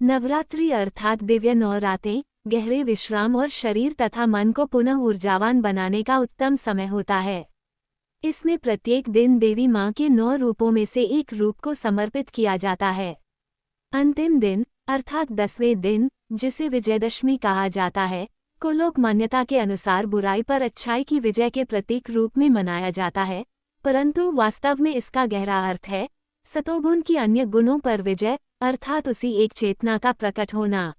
नवरात्रि अर्थात दिव्य 9 रातें, गहरे विश्राम और शरीर तथा मन को पुनः ऊर्जावान बनाने का उत्तम समय होता है। इसमें प्रत्येक दिन देवी माँ के 9 रूपों में से एक रूप को समर्पित किया जाता है। अंतिम दिन अर्थात 10वें दिन, जिसे विजयदशमी कहा जाता है, को लोक मान्यता के अनुसार बुराई पर अच्छाई की विजय के प्रतीक रूप में मनाया जाता है, परंतु वास्तव में इसका गहरा अर्थ है सतोगुण की अन्य गुणों पर विजय, अर्थात उसी एक चेतना का प्रकट होना।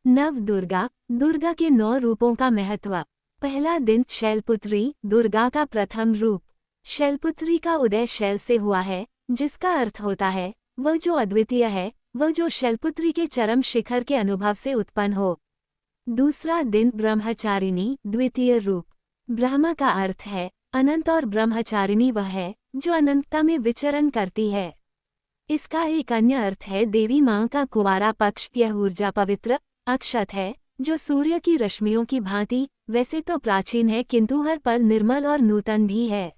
नव दुर्गा, दुर्गा के 9 रूपों का महत्व। पहला दिन शैलपुत्री, दुर्गा का प्रथम रूप। शैलपुत्री का उदय शैल से हुआ है, जिसका अर्थ होता है वह जो अद्वितीय है, वह जो शैलपुत्री के चरम शिखर के अनुभव से उत्पन्न हो। दूसरा दिन ब्रह्मचारिणी, द्वितीय रूप। ब्रह्म का अर्थ है अनंत और ब्रह्मचारिणी वह है जो अनंतता में विचरण करती है। इसका एक अन्य अर्थ है देवी माँ का कुंवारा पक्ष। यह ऊर्जा पवित्र, अक्षत है, जो सूर्य की रश्मियों की भांति वैसे तो प्राचीन है किंतु हर पल निर्मल और नूतन भी है।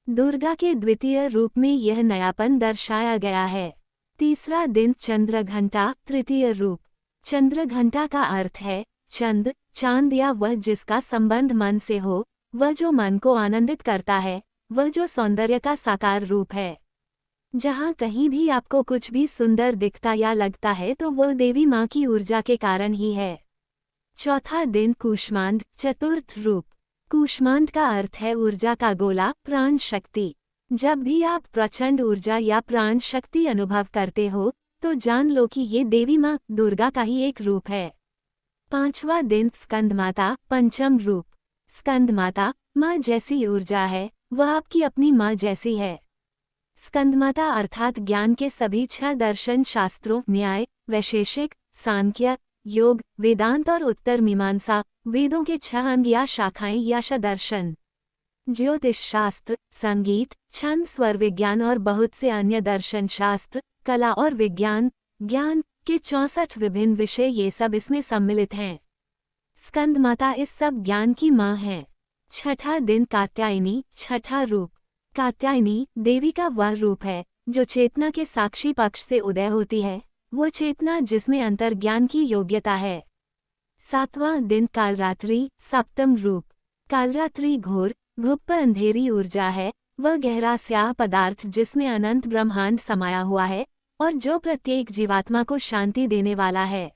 दुर्गा के द्वितीय रूप में यह नयापन दर्शाया गया है। तीसरा दिन चंद्रघंटा, तृतीय रूप। चंद्रघंटा का अर्थ है चंद, चांद या वह जिसका संबंध मन से हो, वह जो मन को आनंदित करता है, वह जो सौंदर्य का साकार रूप है। जहाँ कहीं भी आपको कुछ भी सुंदर दिखता या लगता है तो वह देवी माँ की ऊर्जा के कारण ही है। चौथा दिन कूष्मांड, चतुर्थ रूप। कूष्मांड का अर्थ है ऊर्जा का गोला, प्राण शक्ति। जब भी आप प्रचंड ऊर्जा या प्राण शक्ति अनुभव करते हो तो जान लो कि ये देवी माँ दुर्गा का ही एक रूप है। पांचवा दिन स्कंदमाता, पंचम रूप। स्कंदमाता माँ जैसी ऊर्जा है, वह आपकी अपनी माँ जैसी है। स्कंदमाता अर्थात ज्ञान के सभी 6 दर्शन शास्त्रों न्याय, वैशेषिक, सांख्य, योग, वेदांत और उत्तर मीमांसा, वेदों के 6 अंग या शाखाएं या दर्शन, ज्योतिष शास्त्र, संगीत, छंद, स्वर विज्ञान और बहुत से अन्य दर्शन शास्त्र, कला और विज्ञान, ज्ञान के 64 विभिन्न विषय, ये सब इसमें सम्मिलित हैं। स्कंदमाता इस सब ज्ञान की माँ है। छठा दिन कात्यायनी, छठा रूप। कात्यायनी देवी का वह रूप है जो चेतना के साक्षी पक्ष से उदय होती है, वो चेतना जिसमें अंतर्ज्ञान की योग्यता है। सातवां दिन कालरात्रि, सप्तम रूप। कालरात्रि घोर, गुप्त अंधेरी ऊर्जा है, वह गहरा स्याह पदार्थ जिसमें अनंत ब्रह्मांड समाया हुआ है और जो प्रत्येक जीवात्मा को शांति देने वाला है।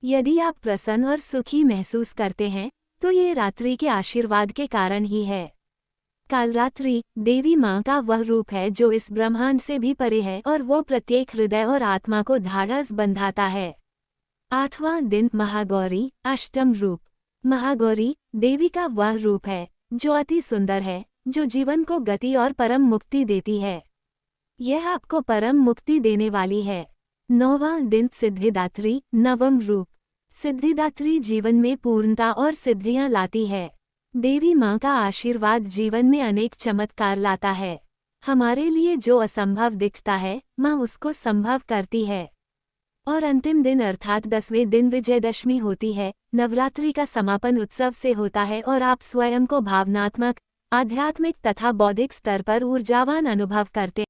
यदि आप प्रसन्न और सुखी महसूस करते हैं तो ये रात्रि के आशीर्वाद के कारण ही है। कालरात्रि देवी माँ का वह रूप है जो इस ब्रह्मांड से भी परे है और वो प्रत्येक हृदय और आत्मा को ढाढ़स बंधाता है। आठवां दिन महागौरी, अष्टम रूप। महागौरी देवी का वह रूप है जो अति सुंदर है, जो जीवन को गति और परम मुक्ति देती है। यह आपको परम मुक्ति देने वाली है। नौवां दिन सिद्धिदात्री, नवम रूप। सिद्धिदात्री जीवन में पूर्णता और सिद्धियां लाती है। देवी माँ का आशीर्वाद जीवन में अनेक चमत्कार लाता है। हमारे लिए जो असंभव दिखता है, माँ उसको संभव करती है। और अंतिम दिन अर्थात 10वें दिन विजयदशमी होती है। नवरात्रि का समापन उत्सव से होता है और आप स्वयं को भावनात्मक, आध्यात्मिक तथा बौद्धिक स्तर पर ऊर्जावान अनुभव करते हैं।